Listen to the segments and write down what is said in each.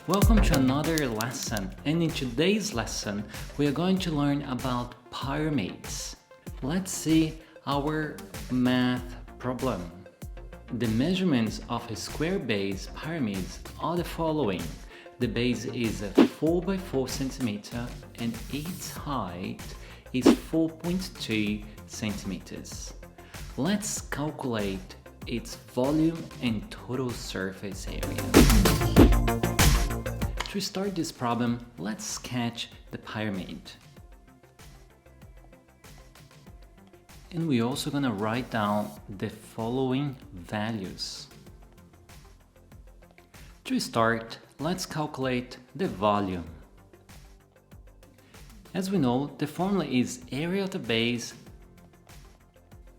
Welcome to another lesson, and in today's lesson we are going to learn about pyramids. Let's see our math problem. The measurements of a square base pyramids are the following. The base is 4 by 4 centimeter and its height is 4.2 centimeters. Let's calculate its volume and total surface area. To start this problem, let's sketch the pyramid. And we're also going to write down the following values. To start, let's calculate the volume. As we know, the formula is area of the base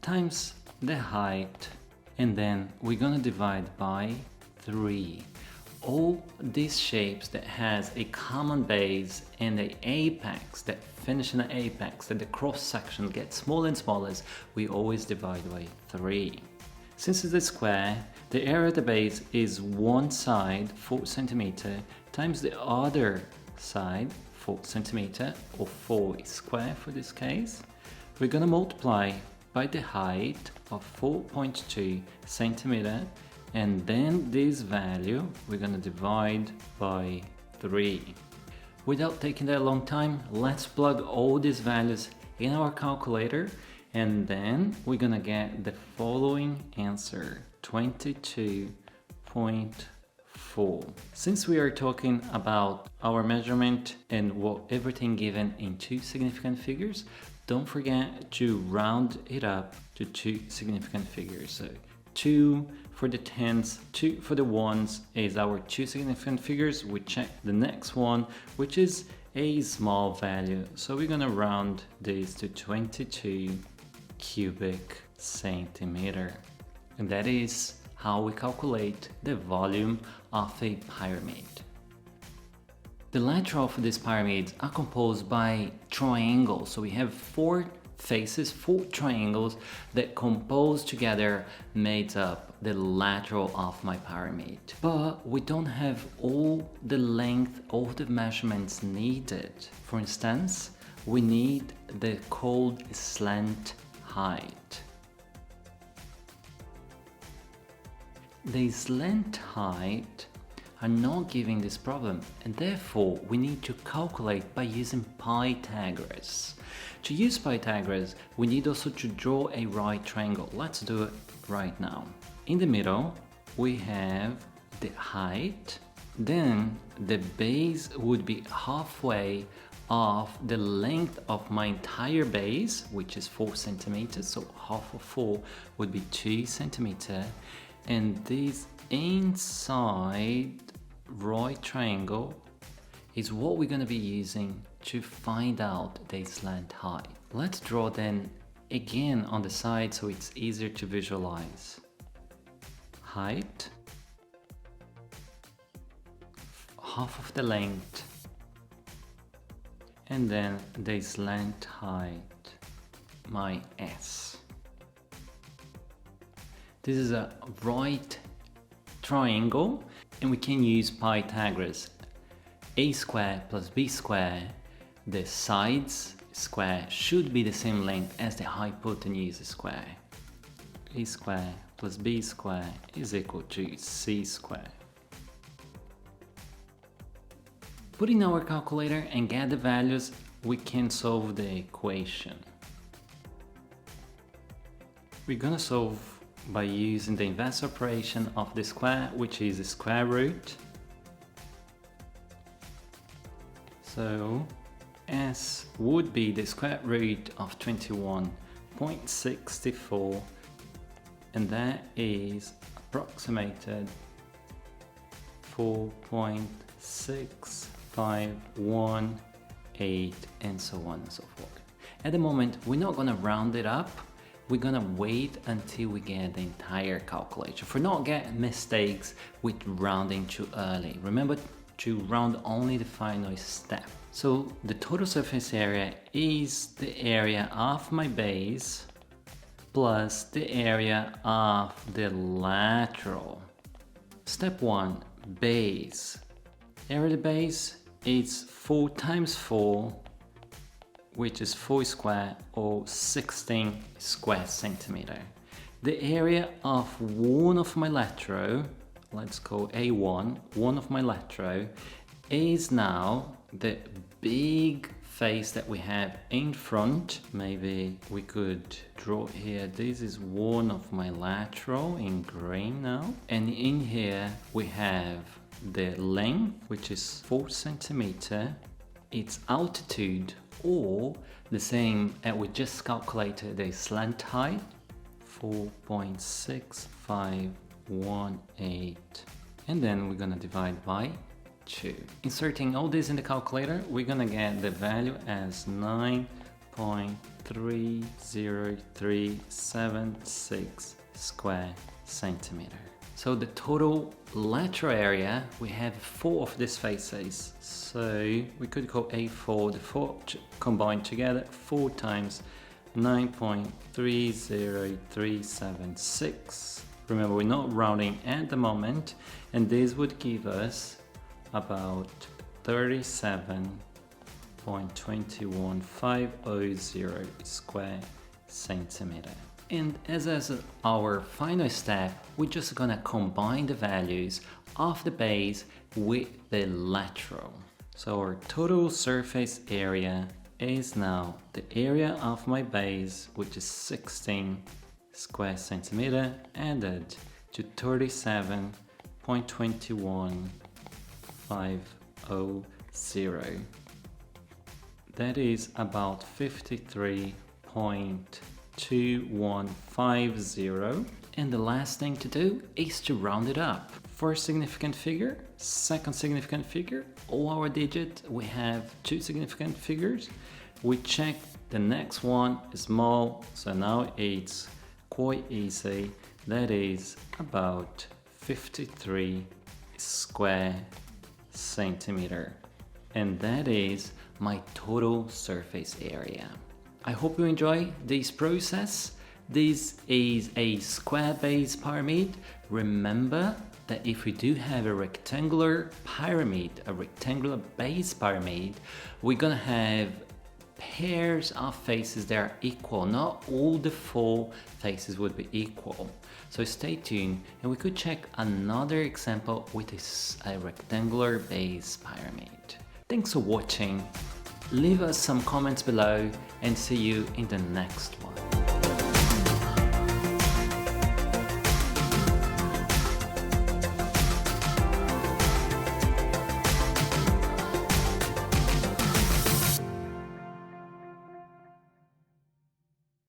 times the height, and then we're going to divide by 3. All these shapes that has a common base and an apex that finish in an apex, that the cross section gets smaller and smaller, we always divide by 3. Since it's a square, the area of the base is one side 4 centimeter times the other side 4 centimeter, or 4 square for this case. We're gonna multiply by the height of 4.2 centimeter, and then this value we're gonna divide by 3. Without taking that long time, let's plug all these values in our calculator, and then we're gonna get the following answer: 22.4. Since we are talking about our measurement and everything given in 2 significant figures, don't forget to round it up to 2 significant figures. So 2 for the tens, 2 for the ones is our 2 significant figures. We check the next one, which is a small value. So we're gonna round this to 22 cubic centimeter. And that is how we calculate the volume of a pyramid. The lateral for these pyramids are composed by triangles. So we have 4 faces, 4 triangles that compose together made up the lateral of my pyramid. But we don't have all the length, all the measurements needed. For instance, we need the called slant height. The slant height are not giving this problem, and therefore we need to calculate by using Pythagoras. To use Pythagoras, we need also to draw a right triangle. Let's do it right now. In the middle, we have the height, then the base would be halfway of the length of my entire base, which is 4 centimeters, so half of 4 would be 2 centimeters, and this inside right triangle is what we're going to be using to find out the slant height. Let's draw then again on the side so it's easier to visualize. Height, half of the length, and then the slant height, my S. This is a right triangle, and we can use Pythagoras. A square plus b square, the sides square should be the same length as the hypotenuse square. A square plus b square is equal to c square. Put in our calculator and get the values, we can solve the equation. We're gonna solve by using the inverse operation of the square, which is the square root. So S would be the square root of 21.64, and that is approximated 4.6518, and so on and so forth. At the moment, we're not going to round it up. We're gonna wait until we get the entire calculation for not getting mistakes with rounding too early. Remember to round only the final step. So the total surface area is the area of my base plus the area of the lateral. Step 1, base. Area of the base is 4 times 4, which is 4 square or 16 square centimeter. The area of one of my lateral, let's call A1, one of my lateral, is now the big face that we have in front. Maybe we could draw here. This is one of my lateral in green now. And in here we have the length, which is 4 centimeter, its altitude, or the same as we just calculated the slant height, 4.6518, and then we're gonna divide by 2. Inserting all this in the calculator, we're gonna get the value as 9.30376 square centimeter. So the total lateral area, we have 4 of these faces. So we could call A4, the 4 combined together, 4 times 9.30376. Remember, we're not rounding at the moment, and this would give us about 37.21500 square centimeter. And as our final step, we're just gonna combine the values of the base with the lateral. So our total surface area is now the area of my base, which is 16 square centimeter, added to 37.21500. That is about 53.2150. And the last thing to do is to round it up. First significant figure, second significant figure, all our digits, we have 2 significant figures. We check the next one is small, so now it's quite easy. That is about 53 square centimeter. And that is my total surface area. I hope you enjoy this process. This is a square base pyramid. Remember that if we do have a rectangular pyramid, a rectangular base pyramid, we're gonna have pairs of faces that are equal. Not all the 4 faces would be equal. So stay tuned, and we could check another example with a rectangular base pyramid. Thanks for watching. Leave us some comments below and see you in the next one.